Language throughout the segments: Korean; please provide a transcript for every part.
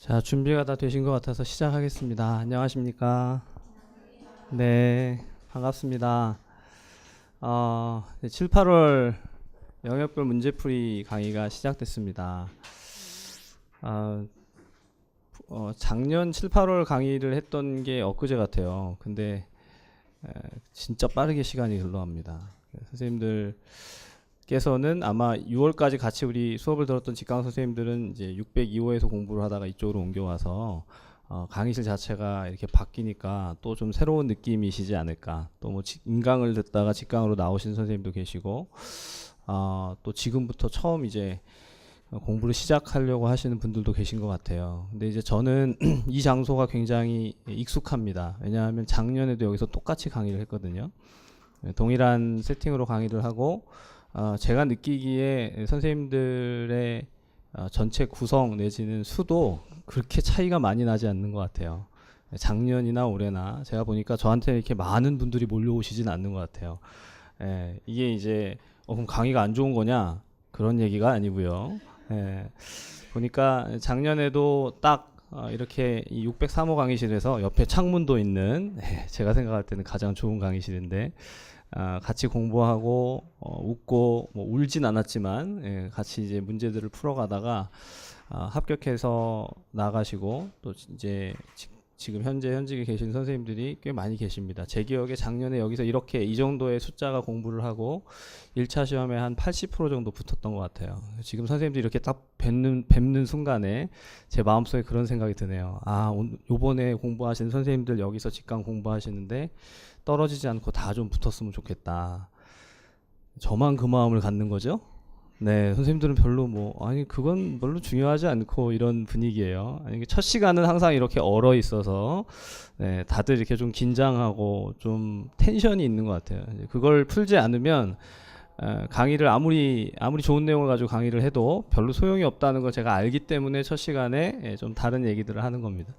자, 준비가 다 되신 것 같아서 시작하겠습니다. 안녕하십니까? 네, 반갑습니다. 7, 8월 영역별 문제풀이 강의가 시작됐습니다. 아, 작년 7, 8월 강의를 했던 게 엊그제 같아요. 근데 진짜 빠르게 시간이 흘러갑니다. 선생님들께서는 아마 6월까지 같이 우리 수업을 들었던 직강 선생님들은 이제 602호에서 공부를 하다가 이쪽으로 옮겨와서 강의실 자체가 이렇게 바뀌니까 또 좀 새로운 느낌이시지 않을까. 또 뭐 인강을 듣다가 직강으로 나오신 선생님도 계시고, 또 지금부터 처음 이제 공부를 시작하려고 하시는 분들도 계신 것 같아요. 근데 이제 저는 이 장소가 굉장히 익숙합니다. 왜냐하면 작년에도 여기서 똑같이 강의를 했거든요. 동일한 세팅으로 강의를 하고, 제가 느끼기에 선생님들의 전체 구성 내지는 수도 그렇게 차이가 많이 나지 않는 것 같아요. 작년이나 올해나 제가 보니까 저한테 이렇게 많은 분들이 몰려오시진 않는 것 같아요. 이게 이제 그럼 강의가 안 좋은 거냐? 그런 얘기가 아니고요. 보니까 작년에도 딱 이렇게 이 603호 강의실에서 옆에 창문도 있는, 제가 생각할 때는 가장 좋은 강의실인데, 같이 공부하고 웃고 뭐 울진 않았지만, 같이 이제 문제들을 풀어가다가 합격해서 나가시고, 또 이제 지금 현재 현직에 계신 선생님들이 꽤 많이 계십니다. 제 기억에 작년에 여기서 이렇게 이 정도의 숫자가 공부를 하고 1차 시험에 한 80% 정도 붙었던 것 같아요. 지금 선생님들이 이렇게 딱 뵙는 순간에 제 마음속에 그런 생각이 드네요. 요번에 공부하시는 선생님들 여기서 직강 공부하시는데 떨어지지 않고 다 좀 붙었으면 좋겠다. 저만 그 마음을 갖는 거죠? 네, 선생님들은 별로 그건 별로 중요하지 않고 이런 분위기예요. 첫 시간은 항상 이렇게 얼어 있어서, 네, 다들 이렇게 좀 긴장하고 좀 텐션이 있는 것 같아요. 그걸 풀지 않으면, 강의를 아무리 좋은 내용을 가지고 강의를 해도 별로 소용이 없다는 걸 제가 알기 때문에 첫 시간에 좀 다른 얘기들을 하는 겁니다.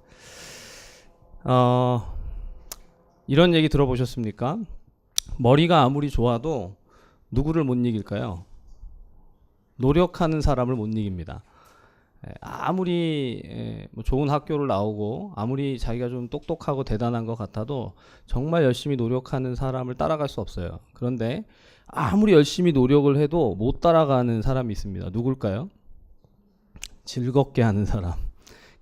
이런 얘기 들어보셨습니까? 머리가 아무리 좋아도 누구를 못 이길까요? 노력하는 사람을 못 이깁니다. 아무리 뭐 좋은 학교를 나오고 아무리 자기가 좀 똑똑하고 대단한 것 같아도 정말 열심히 노력하는 사람을 따라갈 수 없어요. 그런데 아무리 열심히 노력을 해도 못 따라가는 사람이 있습니다. 누굴까요? 즐겁게 하는 사람,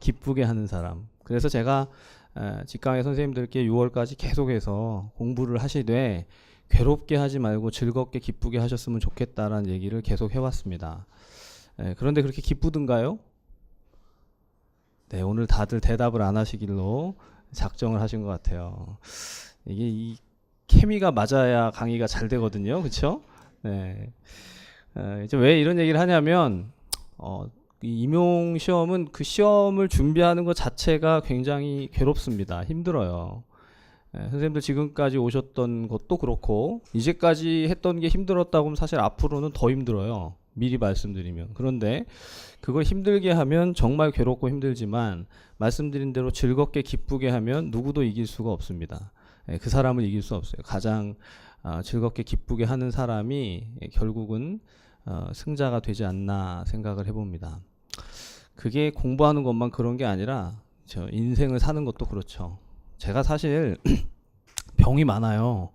기쁘게 하는 사람. 그래서 제가 직강의 선생님들께 6월까지 계속해서 공부를 하시되 괴롭게 하지 말고 즐겁게 기쁘게 하셨으면 좋겠다라는 얘기를 계속 해왔습니다. 그런데 그렇게 기쁘든가요? 네, 오늘 다들 대답을 안 하시길로 작정을 하신 것 같아요. 이게 이 케미가 맞아야 강의가 잘 되거든요. 그렇죠? 네. 이제 왜 이런 얘기를 하냐면 이 임용 시험은 그 시험을 준비하는 것 자체가 굉장히 괴롭습니다. 힘들어요. 선생님들 지금까지 오셨던 것도 그렇고 이제까지 했던 게 힘들었다고 하면 사실 앞으로는 더 힘들어요. 미리 말씀드리면. 그런데 그걸 힘들게 하면 정말 괴롭고 힘들지만 말씀드린 대로 즐겁게 기쁘게 하면 누구도 이길 수가 없습니다. 그 사람을 이길 수 없어요. 가장 즐겁게 기쁘게 하는 사람이 결국은 승자가 되지 않나 생각을 해봅니다. 그게 공부하는 것만 그런 게 아니라 저 인생을 사는 것도 그렇죠. 제가 사실 병이 많아요.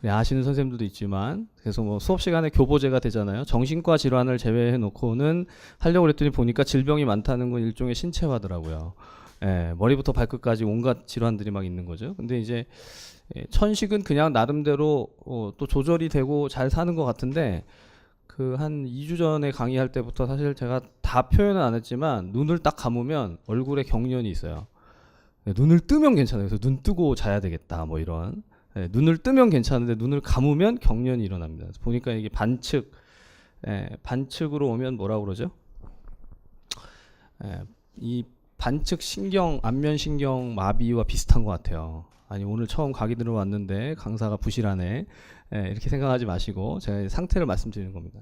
아시는 선생님들도 있지만, 그래서 뭐 수업 시간에 교보제가 되잖아요. 정신과 질환을 제외해 놓고는 하려고 그랬더니 보니까 질병이 많다는 건 일종의 신체화더라고요. 머리부터 발끝까지 온갖 질환들이 막 있는 거죠. 근데 이제 천식은 그냥 나름대로 또 조절이 되고 잘 사는 것 같은데, 그 한 2주 전에 강의할 때부터 사실 제가 다 표현은 안 했지만 눈을 딱 감으면 얼굴에 경련이 있어요. 눈을 뜨면 괜찮아요. 그래서 눈 뜨고 자야 되겠다 뭐 이런. 눈을 뜨면 괜찮은데 눈을 감으면 경련이 일어납니다. 보니까 이게 반측으로 오면 뭐라고 그러죠? 이 반측 신경, 안면 신경 마비와 비슷한 것 같아요. 아니 오늘 처음 강의 들어왔는데 강사가 부실하네. 이렇게 생각하지 마시고 제가 상태를 말씀드리는 겁니다.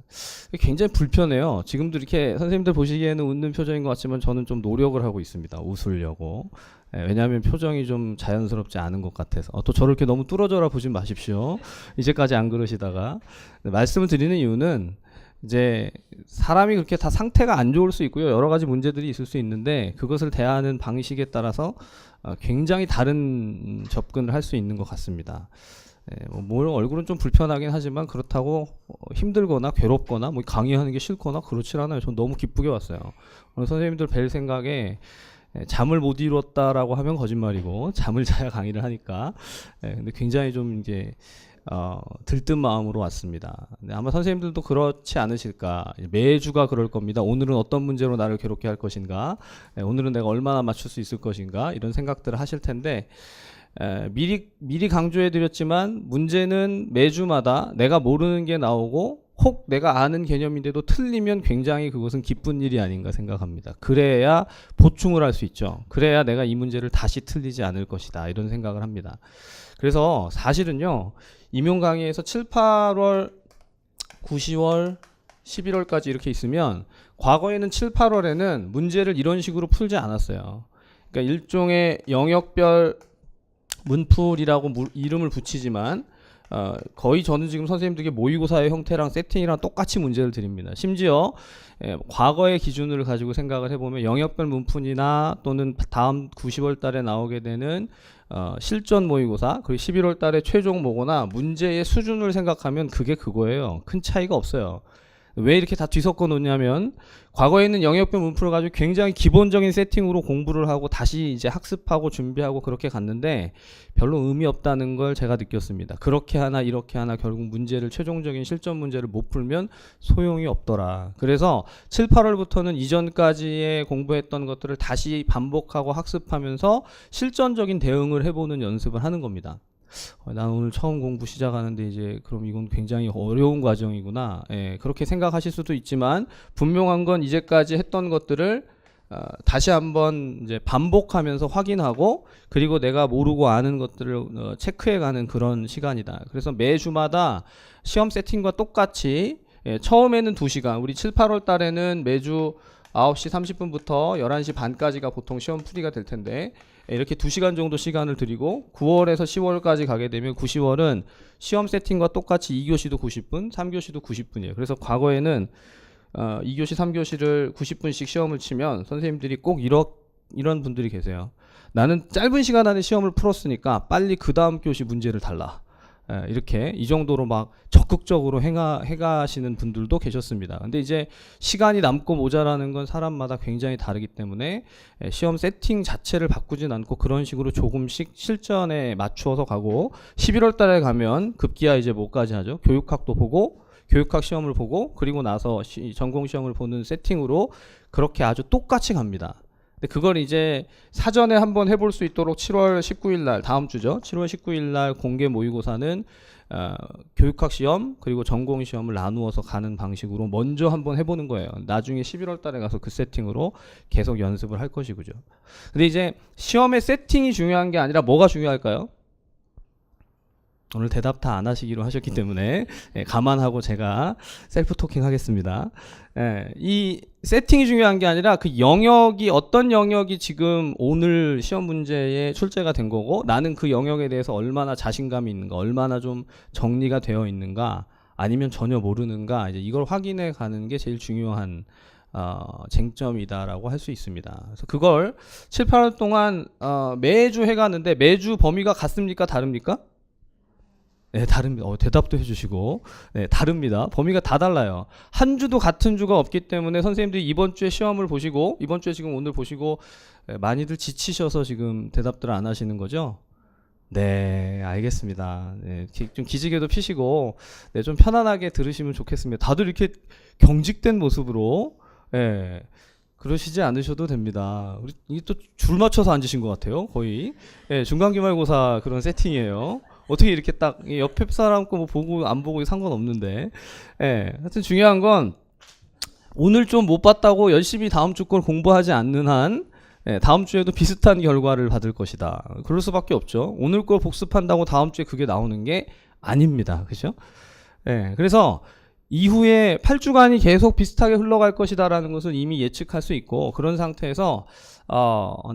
굉장히 불편해요. 지금도 이렇게 선생님들 보시기에는 웃는 표정인 것 같지만 저는 좀 노력을 하고 있습니다. 웃으려고. 왜냐하면 표정이 좀 자연스럽지 않은 것 같아서. 또 저를 이렇게 너무 뚫어져라 보지 마십시오. 이제까지 안 그러시다가. 말씀을 드리는 이유는 이제 사람이 그렇게 다 상태가 안 좋을 수 있고요. 여러 가지 문제들이 있을 수 있는데 그것을 대하는 방식에 따라서 굉장히 다른 접근을 할 수 있는 것 같습니다. 뭐 얼굴은 좀 불편하긴 하지만 그렇다고 힘들거나 괴롭거나 뭐 강의하는 게 싫거나 그렇지 않아요. 전 너무 기쁘게 왔어요. 오늘 선생님들 뵐 생각에 잠을 못 이뤘다라고 하면 거짓말이고 잠을 자야 강의를 하니까 근데 굉장히 좀 이제 들뜬 마음으로 왔습니다. 아마 선생님들도 그렇지 않으실까. 매주가 그럴 겁니다. 오늘은 어떤 문제로 나를 괴롭게 할 것인가, 오늘은 내가 얼마나 맞출 수 있을 것인가, 이런 생각들을 하실 텐데 미리 강조해 드렸지만 문제는 매주마다 내가 모르는 게 나오고 혹 내가 아는 개념인데도 틀리면 굉장히 그것은 기쁜 일이 아닌가 생각합니다. 그래야 보충을 할 수 있죠. 그래야 내가 이 문제를 다시 틀리지 않을 것이다, 이런 생각을 합니다. 그래서 사실은요, 임용 강의에서 7, 8월, 9, 10월, 11월까지 이렇게 있으면 과거에는 7, 8월에는 문제를 이런 식으로 풀지 않았어요. 그러니까 일종의 영역별 문풀이라고 이름을 붙이지만 거의 저는 지금 선생님들에게 모의고사의 형태랑 세팅이랑 똑같이 문제를 드립니다. 심지어 과거의 기준을 가지고 생각을 해보면 영역별 문풀이나 또는 다음 9, 10월 달에 나오게 되는 실전 모의고사 그리고 11월 달에 최종 모고나 문제의 수준을 생각하면 그게 그거예요. 큰 차이가 없어요. 왜 이렇게 다 뒤섞어 놓냐면 과거에는 영역별 문풀을 가지고 굉장히 기본적인 세팅으로 공부를 하고 다시 이제 학습하고 준비하고 그렇게 갔는데 별로 의미 없다는 걸 제가 느꼈습니다. 그렇게 하나 이렇게 하나 결국 문제를 최종적인 실전 문제를 못 풀면 소용이 없더라. 그래서 7, 8월부터는 이전까지의 공부했던 것들을 다시 반복하고 학습하면서 실전적인 대응을 해보는 연습을 하는 겁니다. 난 오늘 처음 공부 시작하는데 이제 그럼 이건 굉장히 어려운 과정이구나. 그렇게 생각하실 수도 있지만 분명한 건 이제까지 했던 것들을 다시 한번 이제 반복하면서 확인하고 그리고 내가 모르고 아는 것들을 체크해가는 그런 시간이다. 그래서 매주마다 시험 세팅과 똑같이 처음에는 2시간, 우리 7, 8월 달에는 매주 9시 30분부터 11시 반까지가 보통 시험 풀이가 될 텐데 이렇게 2시간 정도 시간을 드리고 9월에서 10월까지 가게 되면 9, 10월은 시험 세팅과 똑같이 2교시도 90분, 3교시도 90분이에요. 그래서 과거에는 2교시, 3교시를 90분씩 시험을 치면 선생님들이 꼭 이런 분들이 계세요. 나는 짧은 시간 안에 시험을 풀었으니까 빨리 그 다음 교시 문제를 달라. 이렇게 이 정도로 막 적극적으로 해가시는 분들도 계셨습니다. 근데 이제 시간이 남고 모자라는 건 사람마다 굉장히 다르기 때문에 시험 세팅 자체를 바꾸진 않고 그런 식으로 조금씩 실전에 맞추어서 가고 11월 달에 가면 급기야 이제 뭐까지 하죠? 교육학도 보고 교육학 시험을 보고 그리고 나서 전공 시험을 보는 세팅으로 그렇게 아주 똑같이 갑니다. 그걸 이제 사전에 한번 해볼 수 있도록 7월 19일 날 다음 주죠. 7월 19일 날 공개 모의고사는 교육학 시험 그리고 전공 시험을 나누어서 가는 방식으로 먼저 한번 해보는 거예요. 나중에 11월 달에 가서 그 세팅으로 계속 연습을 할 것이고요. 근데 이제 시험의 세팅이 중요한 게 아니라 뭐가 중요할까요? 오늘 대답 다 안 하시기로 하셨기 때문에 감안하고 제가 셀프 토킹 하겠습니다. 이 세팅이 중요한 게 아니라 그 영역이 어떤 영역이 지금 오늘 시험 문제에 출제가 된 거고 나는 그 영역에 대해서 얼마나 자신감이 있는가, 얼마나 좀 정리가 되어 있는가, 아니면 전혀 모르는가, 이제 이걸 확인해 가는 게 제일 중요한 쟁점이다라고 할 수 있습니다. 그래서 그걸 7, 8월 동안 매주 해가는데 매주 범위가 같습니까? 다릅니까? 네, 다릅니다. 대답도 해주시고, 네, 다릅니다. 범위가 다 달라요. 한 주도 같은 주가 없기 때문에 선생님들이 이번 주에 시험을 보시고, 이번 주에 지금 오늘 보시고, 많이들 지치셔서 지금 대답들을 안 하시는 거죠? 네, 알겠습니다. 네, 좀 기지개도 피시고, 네, 좀 편안하게 들으시면 좋겠습니다. 다들 이렇게 경직된 모습으로, 네, 그러시지 않으셔도 됩니다. 우리 이게 또 줄 맞춰서 앉으신 것 같아요, 거의. 네, 중간기말고사 그런 세팅이에요. 어떻게 이렇게 딱 옆에 사람 거 뭐 보고 안 보고 상관없는데, 하여튼 중요한 건 오늘 좀 못 봤다고 열심히 다음 주 걸 공부하지 않는 한 다음 주에도 비슷한 결과를 받을 것이다. 그럴 수밖에 없죠. 오늘 걸 복습한다고 다음 주에 그게 나오는 게 아닙니다. 그죠? 그래서 이후에 8주간이 계속 비슷하게 흘러갈 것이다라는 것을 이미 예측할 수 있고 그런 상태에서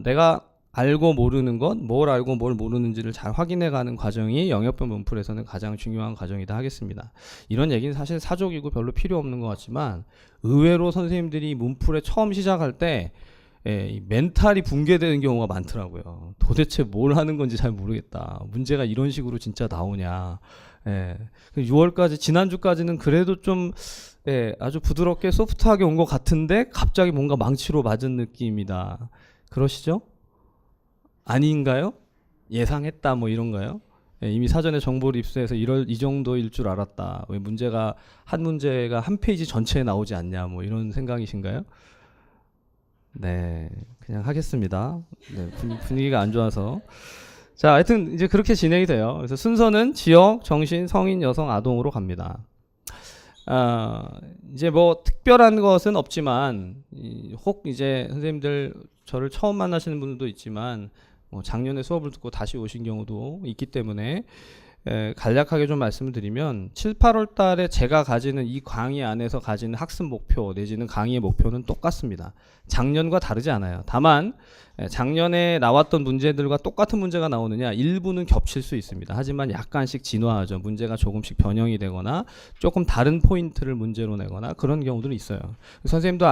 내가 알고 모르는 것, 뭘 알고 뭘 모르는지를 잘 확인해가는 과정이 영역별 문풀에서는 가장 중요한 과정이다 하겠습니다. 이런 얘기는 사실 사족이고 별로 필요 없는 것 같지만 의외로 선생님들이 문풀에 처음 시작할 때 이 멘탈이 붕괴되는 경우가 많더라고요. 도대체 뭘 하는 건지 잘 모르겠다. 문제가 이런 식으로 진짜 나오냐. 6월까지 지난주까지는 그래도 좀 아주 부드럽게 소프트하게 온 것 같은데 갑자기 뭔가 망치로 맞은 느낌이다. 그러시죠? 아닌가요? 예상했다 뭐 이런가요? 이미 사전에 정보를 입수해서 이 정도일 줄 알았다. 왜 문제가 한 페이지 전체에 나오지 않냐 뭐 이런 생각이신가요? 네, 그냥 하겠습니다. 네, 분위기가 안 좋아서. 자, 하여튼 이제 그렇게 진행이 돼요. 그래서 순서는 지역, 정신, 성인, 여성, 아동으로 갑니다. 이제 뭐 특별한 것은 없지만 혹 이제 선생님들 저를 처음 만나시는 분들도 있지만 뭐 작년에 수업을 듣고 다시 오신 경우도 있기 때문에 간략하게 좀 말씀을 드리면 7, 8월 달에 제가 가지는 이 강의 안에서 가지는 학습 목표 내지는 강의의 목표는 똑같습니다. 작년과 다르지 않아요. 다만 작년에 나왔던 문제들과 똑같은 문제가 나오느냐 일부는 겹칠 수 있습니다. 하지만 약간씩 진화하죠. 문제가 조금씩 변형이 되거나 조금 다른 포인트를 문제로 내거나 그런 경우들이 있어요. 선생님들도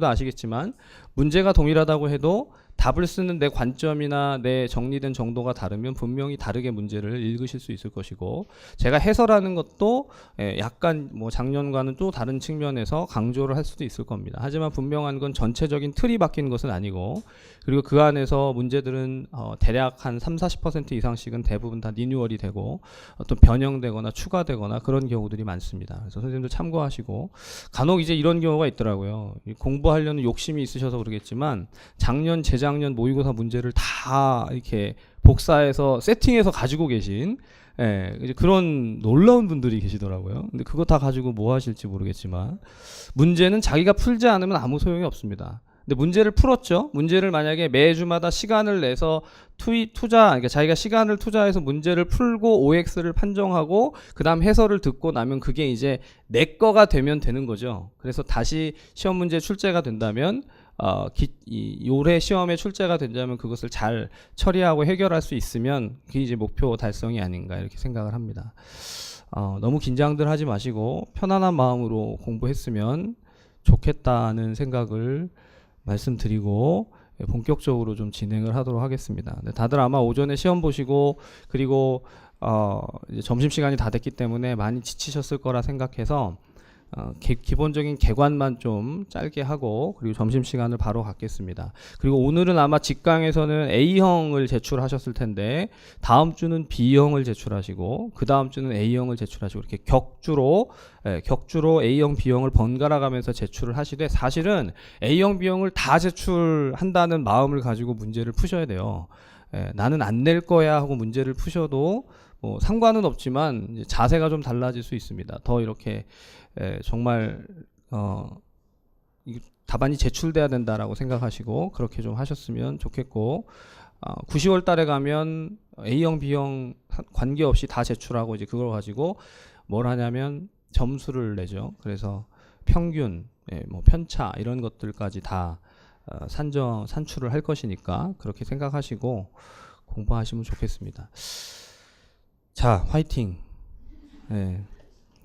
아시겠지만 문제가 동일하다고 해도 답을 쓰는 내 관점이나 내 정리된 정도가 다르면 분명히 다르게 문제를 읽으실 수 있을 것이고 제가 해설하는 것도 약간 뭐 작년과는 또 다른 측면에서 강조를 할 수도 있을 겁니다. 하지만 분명한 건 전체적인 틀이 바뀌는 것은 아니고 그리고 그 안에서 문제들은 대략 한 30-40% 이상씩은 대부분 다 리뉴얼이 되고 어떤 변형되거나 추가되거나 그런 경우들이 많습니다. 그래서 선생님들 참고하시고 간혹 이제 이런 경우가 있더라고요. 공부하려는 욕심이 있으셔서 그러겠지만 작년 재작년 모의고사 문제를 다 이렇게 복사해서 세팅해서 가지고 계신 이제 그런 놀라운 분들이 계시더라고요. 근데 그거 다 가지고 뭐 하실지 모르겠지만 문제는 자기가 풀지 않으면 아무 소용이 없습니다. 근데 문제를 풀었죠. 문제를 만약에 매주마다 시간을 내서 그러니까 자기가 시간을 투자해서 문제를 풀고 OX를 판정하고 그 다음 해설을 듣고 나면 그게 이제 내 거가 되면 되는 거죠. 그래서 다시 시험 문제 출제가 된다면 올해 시험에 출제가 된다면 그것을 잘 처리하고 해결할 수 있으면 그게 이제 목표 달성이 아닌가 이렇게 생각을 합니다. 너무 긴장들 하지 마시고 편안한 마음으로 공부했으면 좋겠다는 생각을 말씀드리고 본격적으로 좀 진행을 하도록 하겠습니다. 다들 아마 오전에 시험 보시고 그리고 이제 점심시간이 다 됐기 때문에 많이 지치셨을 거라 생각해서 기본적인 개관만 좀 짧게 하고 그리고 점심시간을 바로 갖겠습니다. 그리고 오늘은 아마 직강에서는 A형을 제출하셨을 텐데 다음 주는 B형을 제출하시고 그 다음 주는 A형을 제출하시고 이렇게 격주로 A형, B형을 번갈아 가면서 제출을 하시되 사실은 A형, B형을 다 제출한다는 마음을 가지고 문제를 푸셔야 돼요. 나는 안 낼 거야 하고 문제를 푸셔도 뭐 상관은 없지만 이제 자세가 좀 달라질 수 있습니다. 더 이렇게 정말 답안이 제출돼야 된다라고 생각하시고 그렇게 좀 하셨으면 좋겠고 9, 10월 달에 가면 A형, B형 관계없이 다 제출하고 이제 그걸 가지고 뭘 하냐면 점수를 내죠. 그래서 평균, 뭐 편차 이런 것들까지 다 산출을 할 것이니까 그렇게 생각하시고 공부하시면 좋겠습니다. 자, 화이팅.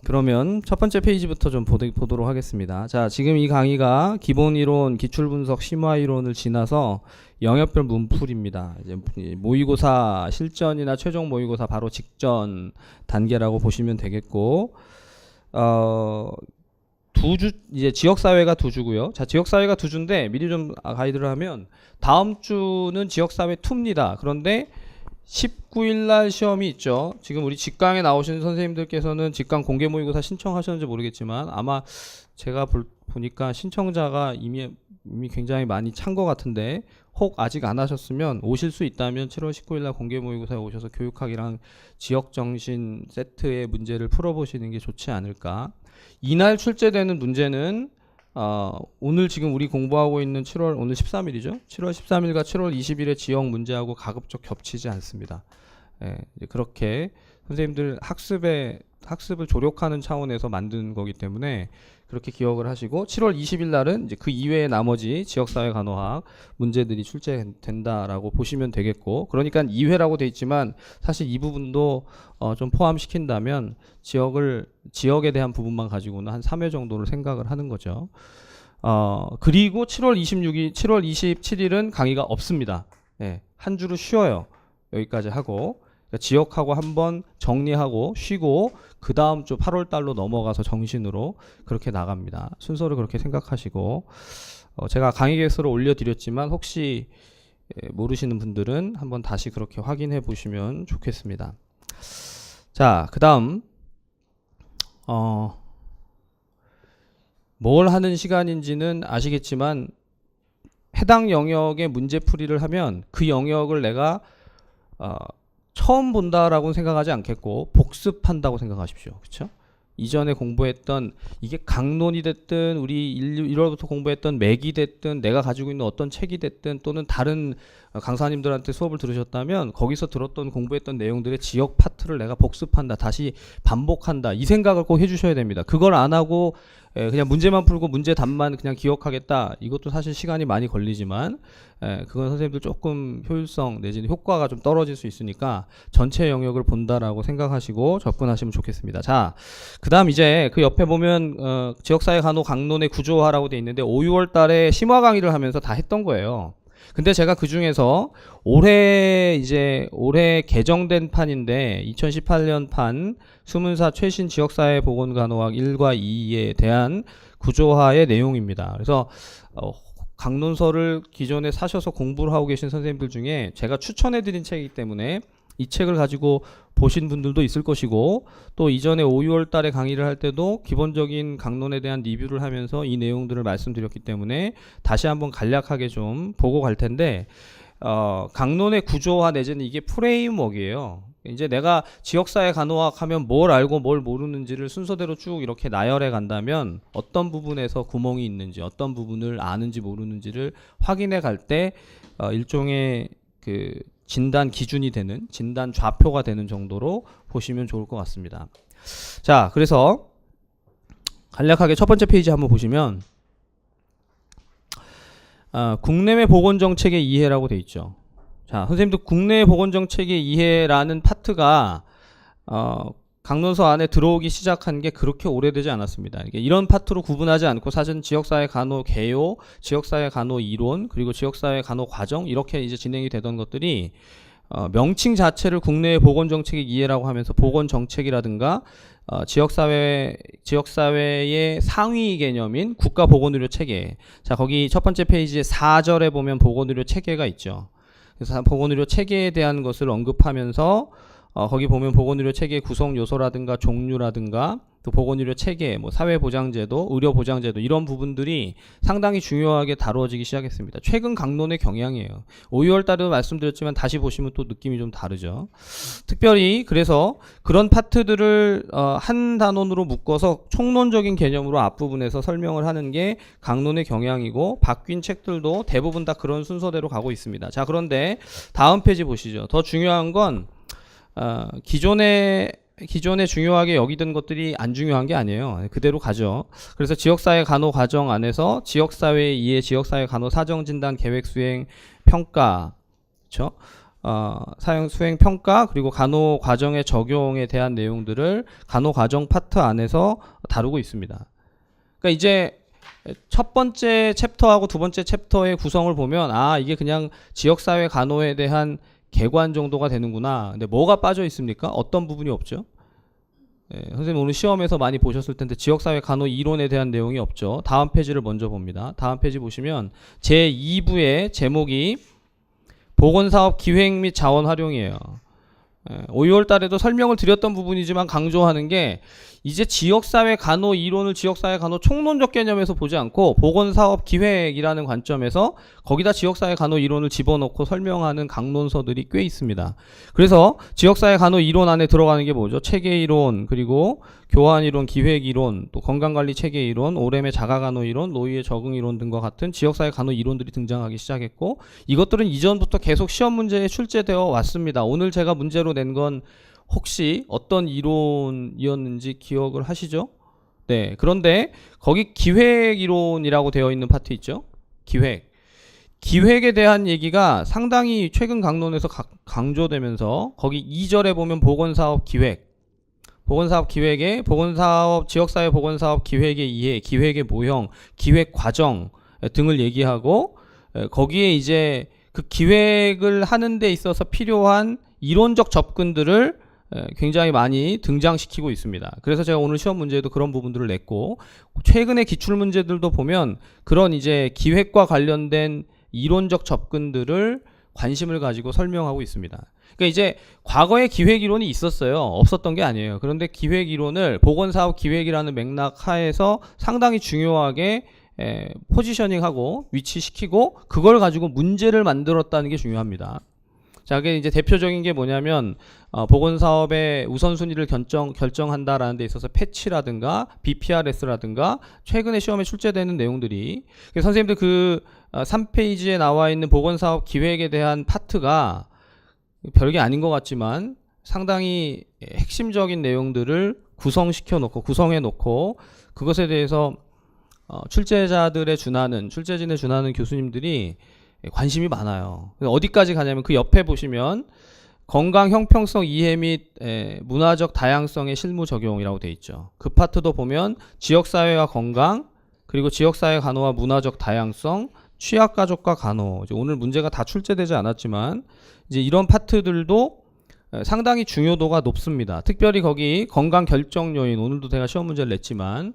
그러면 첫 번째 페이지부터 좀 보도록 하겠습니다. 자, 지금 이 강의가 기본 이론, 기출 분석, 심화 이론을 지나서 영역별 문풀입니다. 이제 모의고사 실전이나 최종 모의고사 바로 직전 단계라고 보시면 되겠고, 이제 지역사회가 2주고요. 자, 지역사회가 2주인데 미리 좀 가이드를 하면 다음 주는 지역사회 2입니다. 그런데 19일 날 시험이 있죠. 지금 우리 직강에 나오시는 선생님들께서는 직강 공개 모의고사 신청하셨는지 모르겠지만 아마 제가 보니까 신청자가 이미 굉장히 많이 찬 것 같은데 혹 아직 안 하셨으면 오실 수 있다면 7월 19일 날 공개 모의고사에 오셔서 교육학이랑 지역정신 세트의 문제를 풀어보시는 게 좋지 않을까. 이날 출제되는 문제는 오늘 지금 우리 공부하고 있는 오늘 13일이죠. 7월 13일과 7월 20일의 지역 문제하고 가급적 겹치지 않습니다. 이제 그렇게 선생님들 학습을 조력하는 차원에서 만든 거기 때문에 그렇게 기억을 하시고 7월 20일 날은 이제 그 이외의 나머지 지역사회 간호학 문제들이 출제된다라고 보시면 되겠고, 그러니까 2회라고 돼 있지만 사실 이 부분도 좀 포함시킨다면 지역에 대한 부분만 가지고는 한 3회 정도를 생각을 하는 거죠. 그리고 7월 27일은 강의가 없습니다. 예, 한 주를 쉬어요. 여기까지 하고. 그러니까 지역하고 한번 정리하고 쉬고 그 다음 주 8월 달로 넘어가서 정신으로 그렇게 나갑니다. 순서를 그렇게 생각하시고, 제가 강의 계획서를 올려드렸지만 혹시 모르시는 분들은 한번 다시 그렇게 확인해 보시면 좋겠습니다. 자, 그 다음 뭘 하는 시간인지는 아시겠지만 해당 영역의 문제풀이를 하면 그 영역을 내가 처음 본다라고는 생각하지 않겠고 복습한다고 생각하십시오. 그렇죠? 이전에 공부했던, 이게 강론이 됐든 우리 1월부터 공부했던 맥이 됐든 내가 가지고 있는 어떤 책이 됐든 또는 다른 강사님들한테 수업을 들으셨다면 거기서 들었던 공부했던 내용들의 지역 파트를 내가 복습한다, 다시 반복한다, 이 생각을 꼭 해주셔야 됩니다. 그걸 안 하고 그냥 문제만 풀고 문제 답만 그냥 기억하겠다, 이것도 사실 시간이 많이 걸리지만 그건 선생님들 조금 효율성 내지는 효과가 좀 떨어질 수 있으니까 전체 영역을 본다라고 생각하시고 접근하시면 좋겠습니다. 자, 그 다음 이제 그 옆에 보면 지역사회 간호 강론의 구조화라고 돼 있는데 5, 6월 달에 심화 강의를 하면서 다 했던 거예요. 근데 제가 그 중에서 올해 개정된 판인데 2018년 판 수문사 최신 지역사회 보건간호학 1과 2에 대한 구조화의 내용입니다. 그래서 강론서를 기존에 사셔서 공부를 하고 계신 선생님들 중에 제가 추천해드린 책이기 때문에 이 책을 가지고 보신 분들도 있을 것이고, 또 이전에 5, 6월 달에 강의를 할 때도 기본적인 강론에 대한 리뷰를 하면서 이 내용들을 말씀드렸기 때문에 다시 한번 간략하게 좀 보고 갈 텐데, 강론의 구조화 내지는 이게 프레임워크예요. 이제 내가 지역사회 간호학 하면 뭘 알고 뭘 모르는지를 순서대로 쭉 이렇게 나열해 간다면 어떤 부분에서 구멍이 있는지, 어떤 부분을 아는지 모르는지를 확인해 갈 때 일종의 그 진단 기준이 되는, 진단 좌표가 되는 정도로 보시면 좋을 것 같습니다. 자, 그래서 간략하게 첫 번째 페이지 한번 보시면 국내외 보건정책의 이해라고 돼 있죠. 자, 선생님들 국내외 보건정책의 이해라는 파트가 강론서 안에 들어오기 시작한 게 그렇게 오래되지 않았습니다. 이런 파트로 구분하지 않고 사실 지역사회 간호 개요, 지역사회 간호 이론, 그리고 지역사회 간호 과정, 이렇게 이제 진행이 되던 것들이 명칭 자체를 국내의 보건정책의 이해라고 하면서 보건정책이라든가 지역사회의 상위 개념인 국가보건의료 체계. 자, 거기 첫 번째 페이지에 4절에 보면 보건의료 체계가 있죠. 그래서 보건의료 체계에 대한 것을 언급하면서 거기 보면 보건의료 체계 구성 요소라든가 종류라든가 또 보건의료 체계, 뭐 사회보장제도, 의료보장제도, 이런 부분들이 상당히 중요하게 다루어지기 시작했습니다. 최근 강론의 경향이에요. 5, 6월 달에도 말씀드렸지만 다시 보시면 또 느낌이 좀 다르죠. 특별히 그래서 그런 파트들을 한 단원으로 묶어서 총론적인 개념으로 앞부분에서 설명을 하는 게 강론의 경향이고, 바뀐 책들도 대부분 다 그런 순서대로 가고 있습니다. 자, 그런데 다음 페이지 보시죠. 더 중요한 건 기존에 중요하게 여기던 것들이 안 중요한 게 아니에요. 그대로 가죠. 그래서 지역사회 간호 과정 안에서 지역사회 이해, 지역사회 간호 사정 진단 계획 수행 평가, 그렇죠? 사용 수행 평가, 그리고 간호 과정의 적용에 대한 내용들을 간호 과정 파트 안에서 다루고 있습니다. 그러니까 이제 첫 번째 챕터하고 두 번째 챕터의 구성을 보면 이게 그냥 지역사회 간호에 대한 개관 정도가 되는구나. 근데 뭐가 빠져 있습니까? 어떤 부분이 없죠? 선생님 오늘 시험에서 많이 보셨을 텐데 지역사회 간호 이론에 대한 내용이 없죠. 다음 페이지를 먼저 봅니다. 다음 페이지 보시면 제2부의 제목이 보건사업 기획 및 자원 활용이에요. 5, 6월 달에도 설명을 드렸던 부분이지만 강조하는 게, 이제 지역사회 간호 이론을 지역사회 간호 총론적 개념에서 보지 않고 보건사업 기획이라는 관점에서 거기다 지역사회 간호 이론을 집어넣고 설명하는 강론서들이 꽤 있습니다. 그래서 지역사회 간호 이론 안에 들어가는 게 뭐죠? 체계 이론, 그리고 교환 이론, 기획 이론, 또 건강관리 체계 이론, 오렘의 자가간호 이론, 노이의 적응 이론 등과 같은 지역사회 간호 이론들이 등장하기 시작했고, 이것들은 이전부터 계속 시험 문제에 출제되어 왔습니다. 오늘 제가 문제로 낸 건 혹시 어떤 이론이었는지 기억을 하시죠? 네. 그런데 거기 기획 이론이라고 되어 있는 파트 있죠? 기획. 기획에 대한 얘기가 상당히 최근 강론에서 강조되면서 거기 2절에 보면 보건사업 기획, 보건사업 기획에 보건사업 지역사회 보건사업 기획의 이해, 기획의 모형, 기획 과정 등을 얘기하고 거기에 이제 그 기획을 하는 데 있어서 필요한 이론적 접근들을 굉장히 많이 등장시키고 있습니다. 그래서 제가 오늘 시험 문제에도 그런 부분들을 냈고 최근의 기출 문제들도 보면 그런 이제 기획과 관련된 이론적 접근들을 관심을 가지고 설명하고 있습니다. 그러니까 이제 과거에 기획 이론이 있었어요. 없었던 게 아니에요. 그런데 기획 이론을 보건사업 기획이라는 맥락 하에서 상당히 중요하게 포지셔닝하고 위치시키고 그걸 가지고 문제를 만들었다는 게 중요합니다. 자, 그게 이제 대표적인 게 뭐냐면 보건사업의 우선순위를 결정한다라는 데 있어서 패치라든가 BPRS라든가 최근에 시험에 출제되는 내용들이 선생님들 그 3페이지에 나와 있는 보건사업 기획에 대한 파트가 별게 아닌 것 같지만 상당히 핵심적인 내용들을 구성시켜 놓고 구성해 놓고 그것에 대해서 출제진에 준하는 교수님들이 관심이 많아요. 어디까지 가냐면 그 옆에 보시면 건강 형평성 이해 및 문화적 다양성의 실무 적용이라고 돼 있죠. 그 파트도 보면 지역사회와 건강, 그리고 지역사회 간호와 문화적 다양성, 취약가족과 간호. 이제 오늘 문제가 다 출제되지 않았지만 이제 이런 파트들도 상당히 중요도가 높습니다. 특별히 거기 건강 결정 요인, 오늘도 제가 시험 문제를 냈지만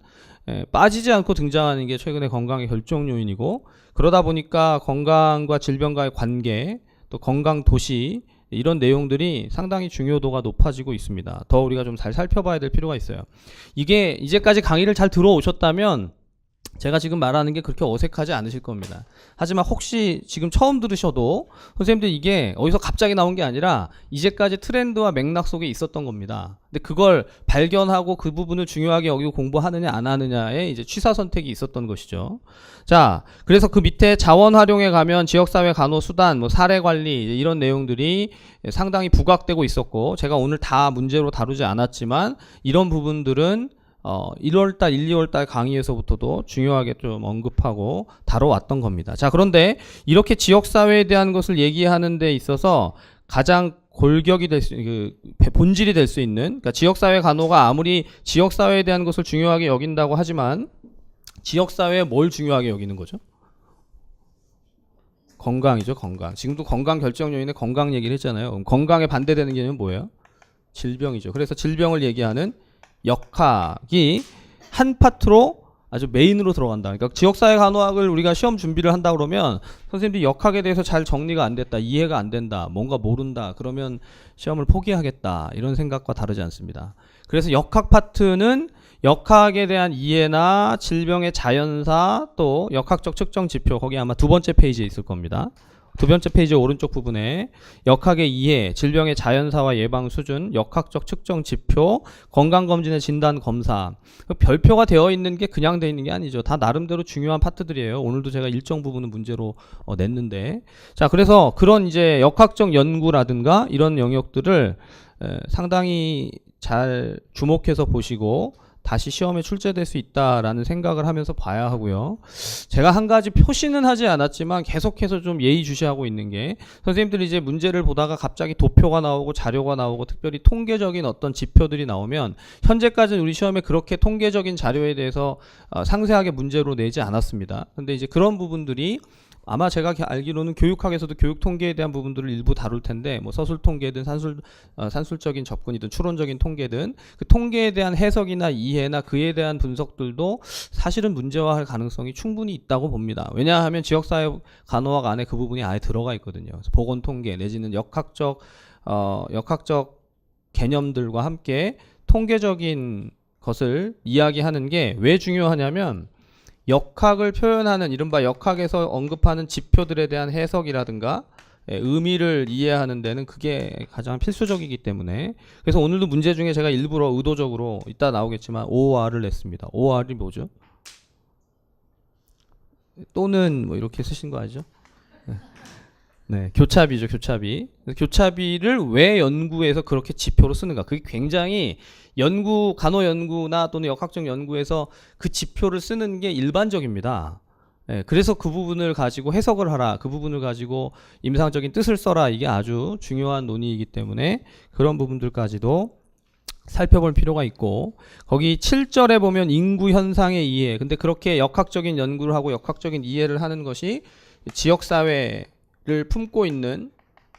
빠지지 않고 등장하는 게 최근에 건강의 결정 요인이고, 그러다 보니까 건강과 질병과의 관계, 또 건강 도시, 이런 내용들이 상당히 중요도가 높아지고 있습니다. 더 우리가 좀 잘 살펴봐야 될 필요가 있어요. 이게 이제까지 강의를 잘 들어오셨다면 제가 지금 말하는 게 그렇게 어색하지 않으실 겁니다. 하지만 혹시 지금 처음 들으셔도 선생님들 이게 어디서 갑자기 나온 게 아니라 이제까지 트렌드와 맥락 속에 있었던 겁니다. 근데 그걸 발견하고 그 부분을 중요하게 여기고 공부하느냐 안 하느냐에 이제 취사 선택이 있었던 것이죠. 자, 그래서 그 밑에 자원 활용에 가면 지역사회 간호 수단, 뭐 사례 관리 이런 내용들이 상당히 부각되고 있었고, 제가 오늘 다 문제로 다루지 않았지만 이런 부분들은 1월달, 1, 2월달 강의에서부터도 중요하게 좀 언급하고 다뤄왔던 겁니다. 자, 그런데 이렇게 지역사회에 대한 것을 얘기하는 데 있어서 가장 골격이 될 수, 본질이 될 수 있는, 그러니까 지역사회 간호가 아무리 지역사회에 대한 것을 중요하게 여긴다고 하지만 지역사회에 뭘 중요하게 여기는 거죠? 건강이죠, 건강. 지금도 건강 결정 요인에 건강 얘기를 했잖아요. 그럼 건강에 반대되는 개념은 뭐예요? 질병이죠. 그래서 질병을 얘기하는 역학이 한 파트로 아주 메인으로 들어간다. 그러니까 지역사회 간호학을 우리가 시험 준비를 한다 그러면 선생님들이 역학에 대해서 잘 정리가 안 됐다, 이해가 안 된다, 뭔가 모른다, 그러면 시험을 포기하겠다, 이런 생각과 다르지 않습니다. 그래서 역학 파트는 역학에 대한 이해나 질병의 자연사, 또 역학적 측정 지표, 거기 아마 두 번째 페이지에 있을 겁니다. 두 번째 페이지 오른쪽 부분에 역학의 이해, 질병의 자연사와 예방 수준, 역학적 측정 지표, 건강검진의 진단 검사. 별표가 되어 있는 게 그냥 되어 있는 게 아니죠. 다 나름대로 중요한 파트들이에요. 오늘도 제가 일정 부분은 문제로 냈는데. 자, 그래서 그런 이제 역학적 연구라든가 이런 영역들을 상당히 잘 주목해서 보시고 다시 시험에 출제될 수 있다라는 생각을 하면서 봐야 하고요. 제가 한 가지 표시는 하지 않았지만 계속해서 좀 예의주시하고 있는 게, 선생님들이 이제 문제를 보다가 갑자기 도표가 나오고 자료가 나오고 특별히 통계적인 어떤 지표들이 나오면, 현재까지는 우리 시험에 그렇게 통계적인 자료에 대해서 상세하게 문제로 내지 않았습니다. 근데 이제 그런 부분들이 아마 제가 알기로는 교육학에서도 교육 통계에 대한 부분들을 일부 다룰 텐데, 뭐 서술 통계든 산술적인 접근이든 추론적인 통계든 그 통계에 대한 해석이나 이해나 그에 대한 분석들도 사실은 문제화할 가능성이 충분히 있다고 봅니다. 왜냐하면 지역사회 간호학 안에 그 부분이 아예 들어가 있거든요. 그래서 보건 통계 내지는 역학적 개념들과 함께 통계적인 것을 이야기하는 게 왜 중요하냐면, 역학을 표현하는, 이른바 역학에서 언급하는 지표들에 대한 해석이라든가 의미를 이해하는 데는 그게 가장 필수적이기 때문에, 그래서 오늘도 문제 중에 제가 일부러 의도적으로 이따 나오겠지만 OR을 냈습니다. OR이 뭐죠? 또는 뭐 이렇게 쓰신 거 아니죠? 네, 교차비죠, 교차비. 교차비를 왜 연구에서 그렇게 지표로 쓰는가? 그게 굉장히 간호 연구나 또는 역학적 연구에서 그 지표를 쓰는 게 일반적입니다. 예, 그래서 그 부분을 가지고 해석을 하라, 그 부분을 가지고 임상적인 뜻을 써라, 이게 아주 중요한 논의이기 때문에 그런 부분들까지도 살펴볼 필요가 있고, 거기 7절에 보면 인구 현상의 이해, 근데 그렇게 역학적인 연구를 하고 역학적인 이해를 하는 것이 지역사회를 품고 있는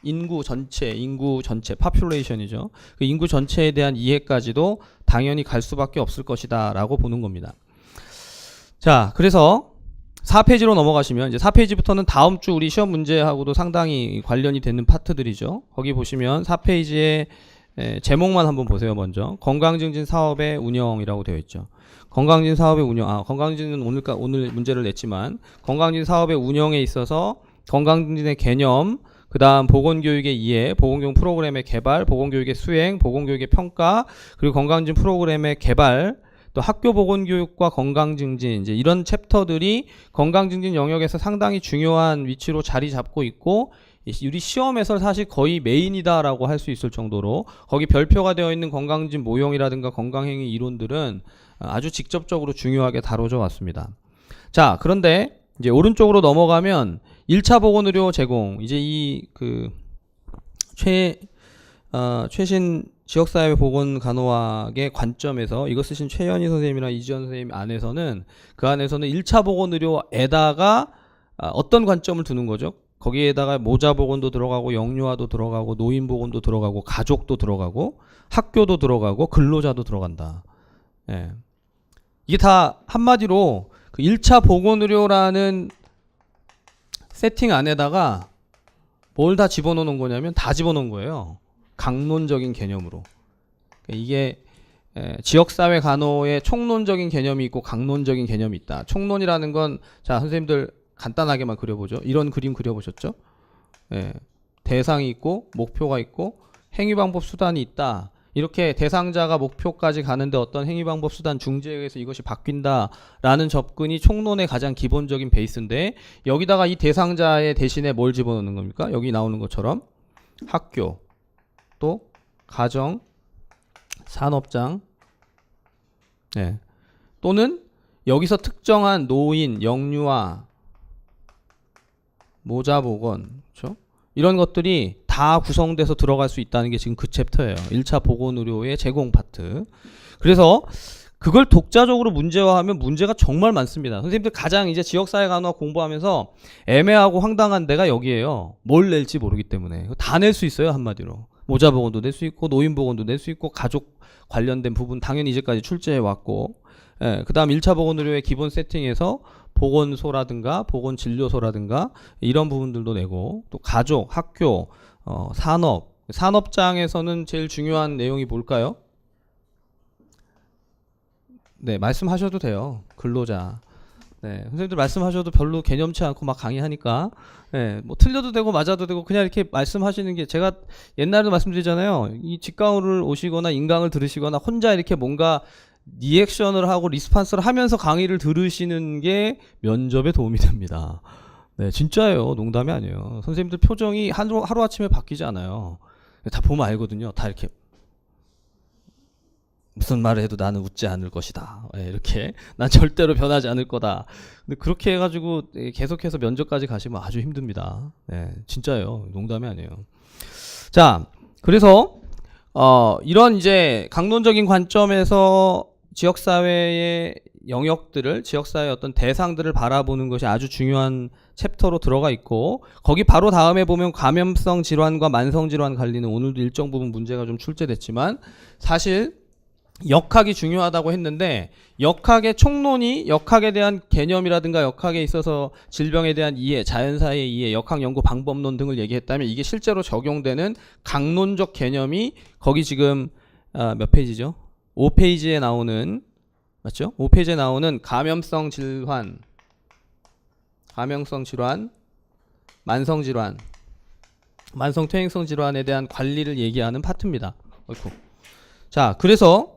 인구 전체, population이죠. 그 인구 전체에 대한 이해까지도 당연히 갈 수밖에 없을 것이다 라고 보는 겁니다. 자, 그래서 4페이지로 넘어가시면, 이제 4페이지부터는 다음 주 우리 시험 문제하고도 상당히 관련이 되는 파트들이죠. 거기 보시면 4페이지에 제목만 한번 보세요. 먼저 건강증진 사업의 운영이라고 되어 있죠. 건강증진 사업의 운영, 건강증진은 오늘 문제를 냈지만, 건강증진 사업의 운영에 있어서 건강증진의 개념, 그 다음 보건교육의 이해, 보건교육 프로그램의 개발, 보건교육의 수행, 보건교육의 평가, 그리고 건강증진 프로그램의 개발, 또 학교 보건교육과 건강증진, 이제 이런 챕터들이 건강증진 영역에서 상당히 중요한 위치로 자리 잡고 있고, 우리 시험에서 사실 거의 메인이다라고 할 수 있을 정도로 거기 별표가 되어 있는 건강증진 모형이라든가 건강행위 이론들은 아주 직접적으로 중요하게 다뤄져 왔습니다. 자, 그런데 이제 오른쪽으로 넘어가면 1차 보건의료 제공, 이제 이 최신 지역사회 보건간호학의 관점에서 이거 쓰신 최현희 선생님이나 이지연 선생님 안에서는, 그 안에서는 1차 보건의료에다가 어떤 관점을 두는 거죠? 거기에다가 모자보건도 들어가고 영유아도 들어가고 노인보건도 들어가고 가족도 들어가고 학교도 들어가고 근로자도 들어간다. 예. 이게 다 한마디로 그 1차 보건의료라는 세팅 안에다가 뭘 다 집어넣는 거냐면 다 집어넣은 거예요. 강론적인 개념으로. 이게 지역사회 간호의 총론적인 개념이 있고 강론적인 개념이 있다. 총론이라는 건, 자, 선생님들 간단하게만 그려보죠. 이런 그림 그려보셨죠? 예, 대상이 있고 목표가 있고 행위방법 수단이 있다. 이렇게 대상자가 목표까지 가는데 어떤 행위방법 수단 중재에 의해서 이것이 바뀐다라는 접근이 총론의 가장 기본적인 베이스인데, 여기다가 이 대상자의 대신에 뭘 집어넣는 겁니까? 여기 나오는 것처럼 학교, 또 가정, 산업장, 예, 또는 여기서 특정한 노인, 영유아, 모자보건, 그렇죠? 이런 것들이 다 구성돼서 들어갈 수 있다는 게 지금 그 챕터예요. 1차 보건의료의 제공 파트. 그래서 그걸 독자적으로 문제화하면 문제가 정말 많습니다. 선생님들 가장 이제 지역사회 간호학 공부하면서 애매하고 황당한 데가 여기에요. 뭘 낼지 모르기 때문에. 다 낼 수 있어요, 한마디로. 모자보건도 낼 수 있고 노인보건도 낼 수 있고 가족 관련된 부분 당연히 이제까지 출제해 왔고, 예, 그 다음 1차 보건의료의 기본 세팅에서 보건소라든가 보건진료소라든가 이런 부분들도 내고, 또 가족, 학교, 산업장에서는 제일 중요한 내용이 뭘까요? 네, 말씀하셔도 돼요. 근로자. 네, 선생님들 말씀하셔도 별로 개념치 않고 막 강의하니까, 네, 뭐 틀려도 되고 맞아도 되고 그냥 이렇게 말씀하시는 게, 제가 옛날에도 말씀드리잖아요. 이 직강을 오시거나 인강을 들으시거나 혼자 이렇게 뭔가 리액션을 하고 리스판스를 하면서 강의를 들으시는 게 면접에 도움이 됩니다. 네, 진짜예요. 농담이 아니에요. 선생님들 표정이 하루아침에 바뀌지 않아요. 다 보면 알거든요. 다 이렇게 무슨 말을 해도 나는 웃지 않을 것이다. 네, 이렇게 난 절대로 변하지 않을 거다. 근데 그렇게 해가지고 계속해서 면접까지 가시면 아주 힘듭니다. 네, 진짜예요. 농담이 아니에요. 자, 그래서 이런 이제 강론적인 관점에서 지역사회의 영역들을, 지역사회의 어떤 대상들을 바라보는 것이 아주 중요한 챕터로 들어가 있고, 거기 바로 다음에 보면 감염성 질환과 만성 질환 관리는 오늘도 일정 부분 문제가 좀 출제됐지만, 사실 역학이 중요하다고 했는데, 역학의 총론이 역학에 대한 개념이라든가 역학에 있어서 질병에 대한 이해, 자연사의 이해, 역학 연구 방법론 등을 얘기했다면, 이게 실제로 적용되는 강론적 개념이 거기 지금 몇 페이지죠? 5페이지에 나오는, 맞죠? 5페이지에 나오는 감염성 질환, 만성 질환, 만성 퇴행성 질환에 대한 관리를 얘기하는 파트입니다. 어이쿠. 자, 그래서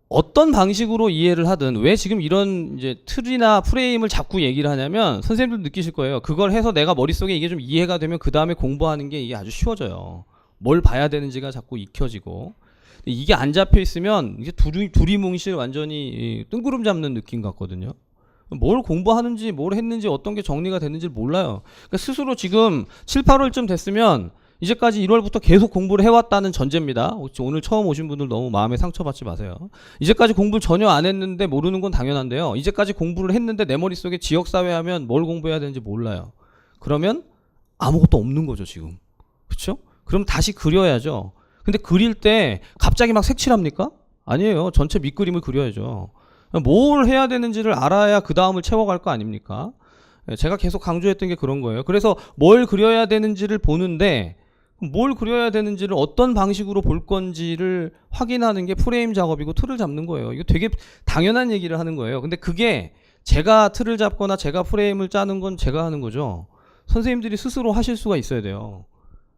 어떤 방식으로 이해를 하든 왜 지금 이런 이제 틀이나 프레임을 자꾸 얘기를 하냐면 선생님들 느끼실 거예요. 그걸 해서 내가 머릿속에 이게 좀 이해가 되면 그 다음에 공부하는 게 이게 아주 쉬워져요. 뭘 봐야 되는지가 자꾸 익혀지고 이게 안 잡혀 있으면 이게 두리뭉실 완전히 뜬구름 잡는 느낌 같거든요. 뭘 공부하는지 뭘 했는지 어떤 게 정리가 됐는지 몰라요. 그러니까 스스로 지금 7, 8월쯤 됐으면 이제까지 1월부터 계속 공부를 해왔다는 전제입니다. 오늘 처음 오신 분들 너무 마음에 상처받지 마세요. 이제까지 공부를 전혀 안 했는데 모르는 건 당연한데요. 이제까지 공부를 했는데 내 머릿속에 지역사회 하면 뭘 공부해야 되는지 몰라요. 그러면 아무것도 없는 거죠 지금. 그렇죠? 그럼 다시 그려야죠. 근데 그릴 때 갑자기 막 색칠합니까? 아니에요. 전체 밑그림을 그려야죠. 뭘 해야 되는지를 알아야 그 다음을 채워갈 거 아닙니까? 제가 계속 강조했던 게 그런 거예요. 그래서 뭘 그려야 되는지를 보는데 뭘 그려야 되는지를 어떤 방식으로 볼 건지를 확인하는 게 프레임 작업이고 틀을 잡는 거예요. 이거 되게 당연한 얘기를 하는 거예요. 근데 그게 제가 틀을 잡거나 제가 프레임을 짜는 건 제가 하는 거죠. 선생님들이 스스로 하실 수가 있어야 돼요.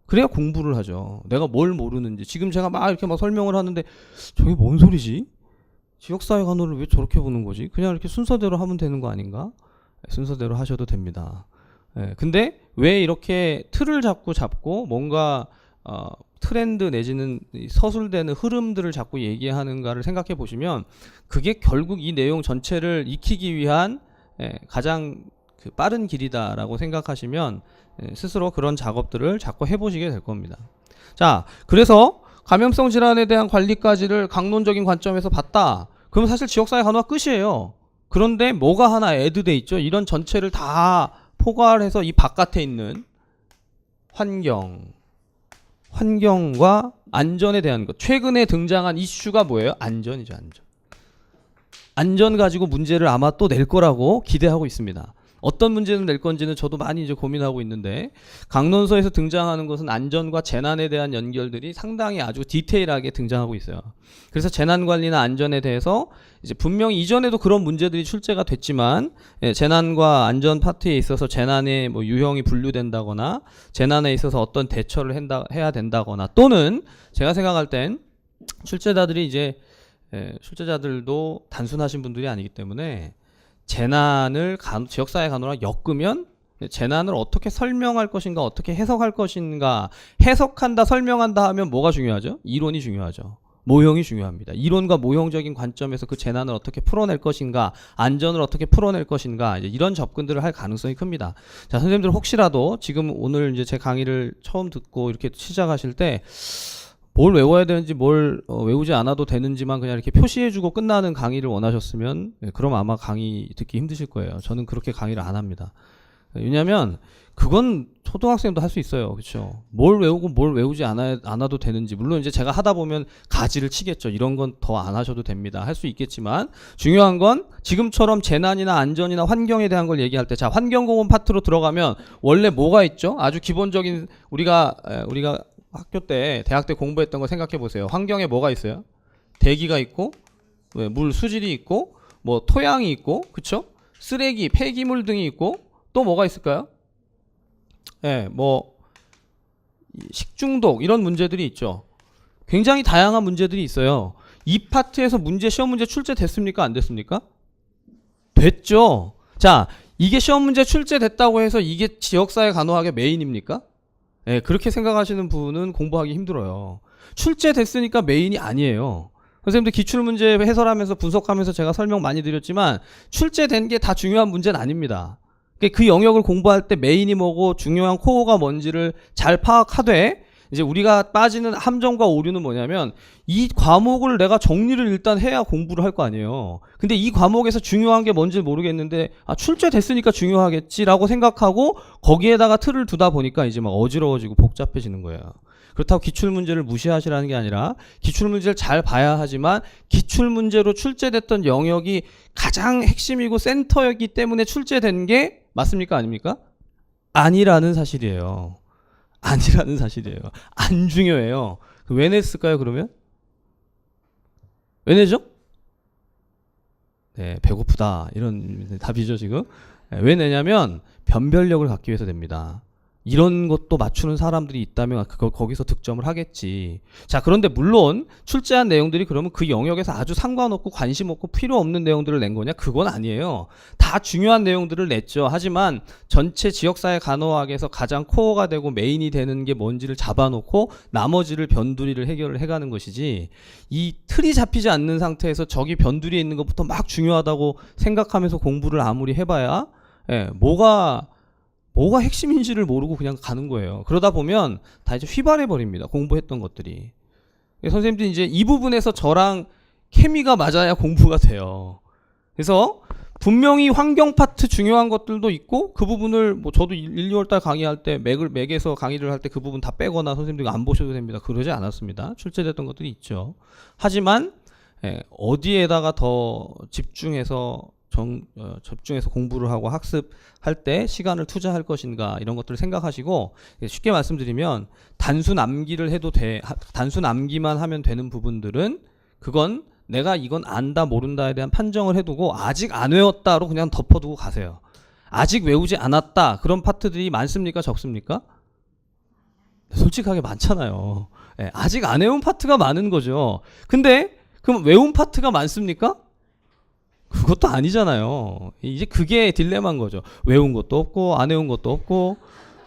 그래야 공부를 하죠. 내가 뭘 모르는지. 지금 제가 막 이렇게 막 설명을 하는데 저게 뭔 소리지? 지역사회 간호를 왜 저렇게 보는 거지? 그냥 이렇게 순서대로 하면 되는 거 아닌가? 순서대로 하셔도 됩니다. 근데 왜 이렇게 틀을 자꾸 잡고 뭔가 트렌드 내지는 서술되는 흐름들을 자꾸 얘기하는가를 생각해 보시면 그게 결국 이 내용 전체를 익히기 위한 가장 빠른 길이다라고 생각하시면 스스로 그런 작업들을 자꾸 해보시게 될 겁니다. 자, 그래서 감염성 질환에 대한 관리까지를 강론적인 관점에서 봤다. 그럼 사실 지역사회 간호가 끝이에요. 그런데 뭐가 하나 애드돼 있죠. 이런 전체를 다 포괄해서 이 바깥에 있는 환경과 안전에 대한 것. 최근에 등장한 이슈가 뭐예요? 안전이죠, 안전. 안전 가지고 문제를 아마 또 낼 거라고 기대하고 있습니다. 어떤 문제를 낼 건지는 저도 많이 이제 고민하고 있는데 강론서에서 등장하는 것은 안전과 재난에 대한 연결들이 상당히 아주 디테일하게 등장하고 있어요. 그래서 재난관리나 안전에 대해서 이제 분명히 이전에도 그런 문제들이 출제가 됐지만 재난과 안전 파트에 있어서 재난의 뭐 유형이 분류된다거나 재난에 있어서 어떤 대처를 해야 된다거나 또는 제가 생각할 땐 출제자들이 이제 출제자들도 단순하신 분들이 아니기 때문에 재난을 지역사회 간호랑 엮으면 재난을 어떻게 설명할 것인가 어떻게 해석할 것인가 해석한다 설명한다 하면 뭐가 중요하죠? 이론이 중요하죠. 모형이 중요합니다. 이론과 모형적인 관점에서 그 재난을 어떻게 풀어낼 것인가 안전을 어떻게 풀어낼 것인가 이제 이런 접근들을 할 가능성이 큽니다. 자, 선생님들 혹시라도 지금 오늘 이제 제 강의를 처음 듣고 이렇게 시작하실 때 뭘 외워야 되는지 뭘 외우지 않아도 되는지만 그냥 이렇게 표시해주고 끝나는 강의를 원하셨으면 그럼 아마 강의 듣기 힘드실 거예요. 저는 그렇게 강의를 안 합니다. 왜냐하면 그건 초등학생도 할 수 있어요. 그렇죠? 뭘 외우고 뭘 외우지 않아도 되는지 물론 이제 제가 하다 보면 가지를 치겠죠. 이런 건 더 안 하셔도 됩니다. 할 수 있겠지만 중요한 건 지금처럼 재난이나 안전이나 환경에 대한 걸 얘기할 때 자 환경공원 파트로 들어가면 원래 뭐가 있죠? 아주 기본적인 우리가 학교 때 대학 때 공부했던 거 생각해 보세요. 환경에 뭐가 있어요? 대기가 있고 물 수질이 있고 뭐 토양이 있고 그쵸? 쓰레기 폐기물 등이 있고 또 뭐가 있을까요? 뭐 식중독 이런 문제들이 있죠. 굉장히 다양한 문제들이 있어요. 이 파트에서 시험 문제 출제됐습니까? 안 됐습니까? 됐죠. 자, 이게 시험 문제 출제됐다고 해서 이게 지역사회 간호학의 메인입니까? 그렇게 생각하시는 분은 공부하기 힘들어요. 출제됐으니까 메인이 아니에요. 선생님들 기출문제 해설하면서 분석하면서 제가 설명 많이 드렸지만 출제된 게 다 중요한 문제는 아닙니다. 그 영역을 공부할 때 메인이 뭐고 중요한 코어가 뭔지를 잘 파악하되 이제 우리가 빠지는 함정과 오류는 뭐냐면 이 과목을 내가 정리를 일단 해야 공부를 할 거 아니에요. 근데 이 과목에서 중요한 게 뭔지 모르겠는데 출제됐으니까 중요하겠지라고 생각하고 거기에다가 틀을 두다 보니까 이제 막 어지러워지고 복잡해지는 거예요. 그렇다고 기출문제를 무시하시라는 게 아니라 기출문제를 잘 봐야 하지만 기출문제로 출제됐던 영역이 가장 핵심이고 센터였기 때문에 출제된 게 맞습니까? 아닙니까? 아니라는 사실이에요. 아니라는 사실이에요. 안 중요해요. 왜 냈을까요, 그러면? 왜 내죠? 네, 배고프다. 이런 답이죠, 지금. 왜 내냐면, 변별력을 갖기 위해서 됩니다. 이런 것도 맞추는 사람들이 있다면 그걸 거기서 득점을 하겠지. 자, 그런데 물론 출제한 내용들이 그러면 그 영역에서 아주 상관없고 관심 없고 필요 없는 내용들을 낸 거냐? 그건 아니에요. 다 중요한 내용들을 냈죠. 하지만 전체 지역사회 간호학에서 가장 코어가 되고 메인이 되는 게 뭔지를 잡아놓고 나머지를 변두리를 해결을 해가는 것이지, 이 틀이 잡히지 않는 상태에서 저기 변두리에 있는 것부터 막 중요하다고 생각하면서 공부를 아무리 해봐야 뭐가 핵심인지를 모르고 그냥 가는 거예요. 그러다 보면 다 이제 휘발해 버립니다. 공부했던 것들이. 선생님들이 이제 이 부분에서 저랑 케미가 맞아야 공부가 돼요. 그래서 분명히 환경 파트 중요한 것들도 있고, 그 부분을 뭐 저도 1, 2월달 강의할 때 맥에서 강의를 할 때 그 부분 다 빼거나 선생님들이 안 보셔도 됩니다. 그러지 않았습니다. 출제됐던 것들이 있죠. 하지만 어디에다가 더 집중해서 공부를 하고 학습할 때 시간을 투자할 것인가, 이런 것들을 생각하시고, 쉽게 말씀드리면 단순 암기만 하면 되는 부분들은 그건 내가 이건 안다 모른다에 대한 판정을 해두고 아직 안 외웠다로 그냥 덮어두고 가세요. 아직 외우지 않았다, 그런 파트들이 많습니까 적습니까? 솔직하게 많잖아요. 아직 안 외운 파트가 많은 거죠. 근데 그럼 외운 파트가 많습니까? 그것도 아니잖아요. 이제 그게 딜레마인 거죠. 외운 것도 없고 안 외운 것도 없고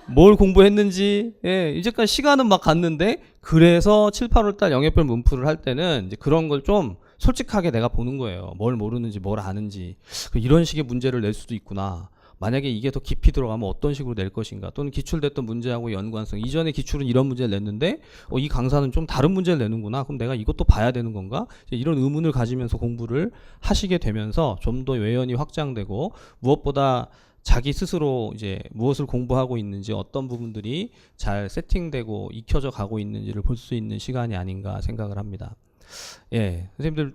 뭘 공부했는지, 이제까지 시간은 막 갔는데, 그래서 7, 8월달 영역별 문풀을 할 때는 이제 그런 걸 좀 솔직하게 내가 보는 거예요. 뭘 모르는지 뭘 아는지. 이런 식의 문제를 낼 수도 있구나. 만약에 이게 더 깊이 들어가면 어떤 식으로 낼 것인가, 또는 기출됐던 문제하고 연관성, 이전에 기출은 이런 문제를 냈는데 이 강사는 좀 다른 문제를 내는구나, 그럼 내가 이것도 봐야 되는 건가, 이런 의문을 가지면서 공부를 하시게 되면서 좀 더 외연이 확장되고, 무엇보다 자기 스스로 이제 무엇을 공부하고 있는지, 어떤 부분들이 잘 세팅되고 익혀져 가고 있는지를 볼 수 있는 시간이 아닌가 생각을 합니다. 선생님들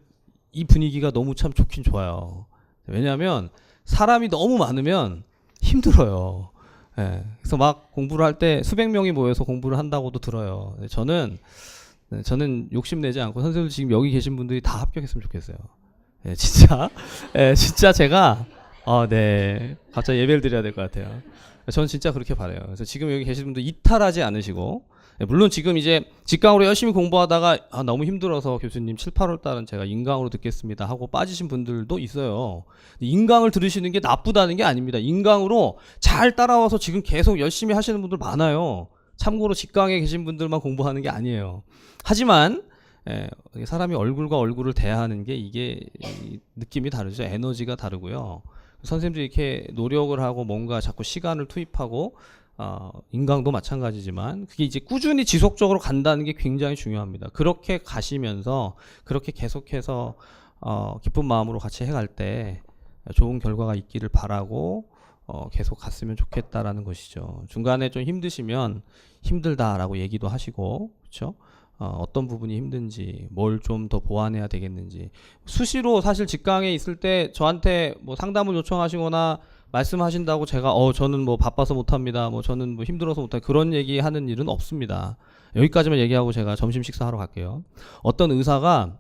이 분위기가 너무 참 좋긴 좋아요. 왜냐하면 사람이 너무 많으면 힘들어요. 그래서 막 공부를 할 때 수백 명이 모여서 공부를 한다고도 들어요. 저는 욕심내지 않고, 선생님들 지금 여기 계신 분들이 다 합격했으면 좋겠어요. 진짜 제가 갑자기 예배를 드려야 될 것 같아요. 저는 진짜 그렇게 바라요. 그래서 지금 여기 계신 분들 이탈하지 않으시고, 물론 지금 이제 직강으로 열심히 공부하다가 너무 힘들어서 교수님 7, 8월 달은 제가 인강으로 듣겠습니다 하고 빠지신 분들도 있어요. 인강을 들으시는 게 나쁘다는 게 아닙니다. 인강으로 잘 따라와서 지금 계속 열심히 하시는 분들 많아요. 참고로 직강에 계신 분들만 공부하는 게 아니에요. 하지만 사람이 얼굴과 얼굴을 대하는 게 이게 느낌이 다르죠. 에너지가 다르고요. 선생님들이 이렇게 노력을 하고 뭔가 자꾸 시간을 투입하고, 인강도 마찬가지지만 그게 이제 꾸준히 지속적으로 간다는 게 굉장히 중요합니다. 그렇게 가시면서 그렇게 계속해서 기쁜 마음으로 같이 해갈 때 좋은 결과가 있기를 바라고 계속 갔으면 좋겠다라는 것이죠. 중간에 좀 힘드시면 힘들다라고 얘기도 하시고, 그렇죠? 어떤 부분이 힘든지, 뭘 좀 더 보완해야 되겠는지, 수시로 사실 직강에 있을 때 저한테 뭐 상담을 요청하시거나 말씀하신다고 제가 저는 뭐 바빠서 못합니다, 뭐 저는 뭐 힘들어서 못합니다, 그런 얘기 하는 일은 없습니다. 여기까지만 얘기하고 제가 점심 식사하러 갈게요. 어떤 의사가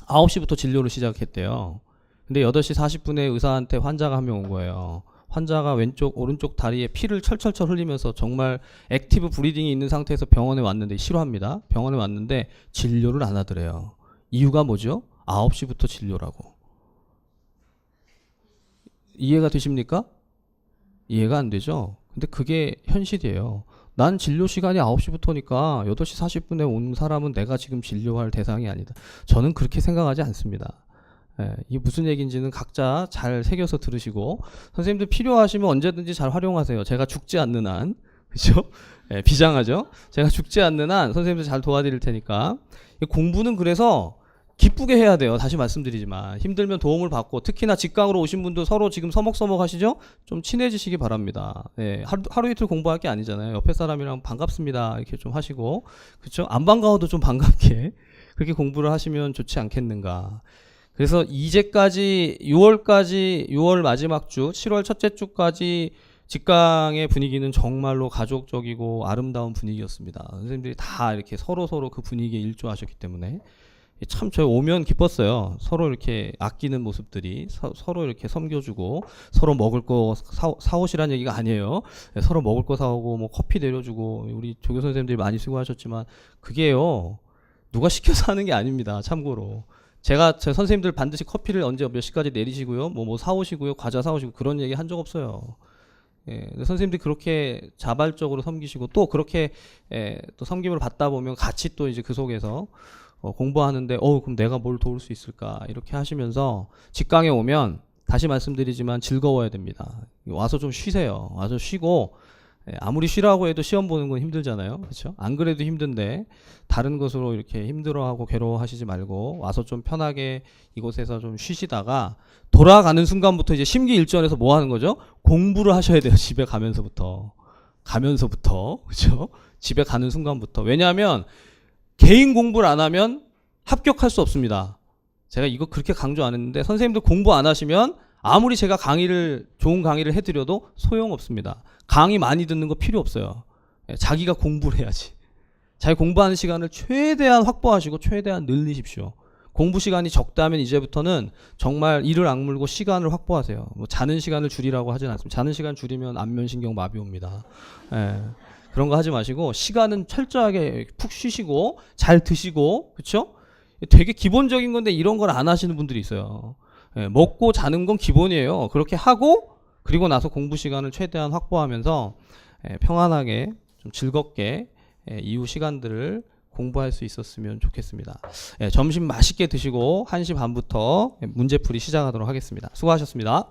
9시부터 진료를 시작했대요. 근데 8시 40분에 의사한테 환자가 한 명 온 거예요. 환자가 오른쪽 다리에 피를 철철철 흘리면서 정말 액티브 브리딩이 있는 상태에서 병원에 왔는데, 싫어합니다. 병원에 왔는데 진료를 안 하더래요. 이유가 뭐죠? 9시부터 진료라고. 이해가 되십니까? 이해가 안 되죠? 근데 그게 현실이에요. 난 진료 시간이 9시부터니까 8시 40분에 온 사람은 내가 지금 진료할 대상이 아니다. 저는 그렇게 생각하지 않습니다. 이게 무슨 얘기인지는 각자 잘 새겨서 들으시고, 선생님들 필요하시면 언제든지 잘 활용하세요. 제가 죽지 않는 한, 그죠? 비장하죠? 제가 죽지 않는 한 선생님들 잘 도와드릴 테니까. 공부는 그래서 기쁘게 해야 돼요. 다시 말씀드리지만 힘들면 도움을 받고, 특히나 직강으로 오신 분들 서로 지금 서먹서먹 하시죠? 좀 친해지시기 바랍니다. 하루 이틀 공부할 게 아니잖아요. 옆에 사람이랑 반갑습니다 이렇게 좀 하시고, 그렇죠? 안 반가워도 좀 반갑게 그렇게 공부를 하시면 좋지 않겠는가. 그래서 이제까지 6월 마지막 주, 7월 첫째 주까지 직강의 분위기는 정말로 가족적이고 아름다운 분위기였습니다. 선생님들이 다 이렇게 서로 그 분위기에 일조하셨기 때문에 참 저희 오면 기뻤어요. 서로 이렇게 아끼는 모습들이 서로 이렇게 섬겨주고 서로 먹을 거 사오시라는 얘기가 아니에요. 예, 서로 먹을 거 사오고 뭐 커피 내려주고 우리 조교 선생님들이 많이 수고하셨지만 그게요 누가 시켜서 하는 게 아닙니다. 참고로 제가 제 선생님들 반드시 커피를 언제 몇 시까지 내리시고요 뭐 사오시고요 과자 사오시고 그런 얘기 한 적 없어요. 예, 선생님들이 그렇게 자발적으로 섬기시고 또 그렇게 또 섬김을 받다 보면 같이 또 이제 그 속에서 공부하는데 그럼 내가 뭘 도울 수 있을까 이렇게 하시면서 직강에 오면 다시 말씀드리지만 즐거워야 됩니다. 와서 좀 쉬세요. 와서 쉬고 아무리 쉬라고 해도 시험 보는 건 힘들잖아요. 그렇죠? 안 그래도 힘든데 다른 것으로 이렇게 힘들어하고 괴로워하시지 말고 와서 좀 편하게 이곳에서 좀 쉬시다가 돌아가는 순간부터 이제 심기일전에서 뭐 하는 거죠? 공부를 하셔야 돼요. 집에 가면서부터 그렇죠? 집에 가는 순간부터. 왜냐하면 개인 공부를 안 하면 합격할 수 없습니다. 제가 이거 그렇게 강조 안 했는데 선생님들 공부 안 하시면 아무리 제가 좋은 강의를 해드려도 소용없습니다. 강의 많이 듣는 거 필요 없어요. 자기가 공부를 해야지. 자기 공부하는 시간을 최대한 확보하시고 최대한 늘리십시오. 공부 시간이 적다면 이제부터는 정말 이를 악물고 시간을 확보하세요. 뭐 자는 시간을 줄이라고 하진 않습니다. 자는 시간 줄이면 안면신경 마비 옵니다. 그런 거 하지 마시고 시간은 철저하게 푹 쉬시고 잘 드시고 그렇죠? 되게 기본적인 건데 이런 걸 안 하시는 분들이 있어요. 먹고 자는 건 기본이에요. 그렇게 하고 그리고 나서 공부 시간을 최대한 확보하면서 평안하게 좀 즐겁게 이후 시간들을 공부할 수 있었으면 좋겠습니다. 점심 맛있게 드시고 1시 반부터 문제풀이 시작하도록 하겠습니다. 수고하셨습니다.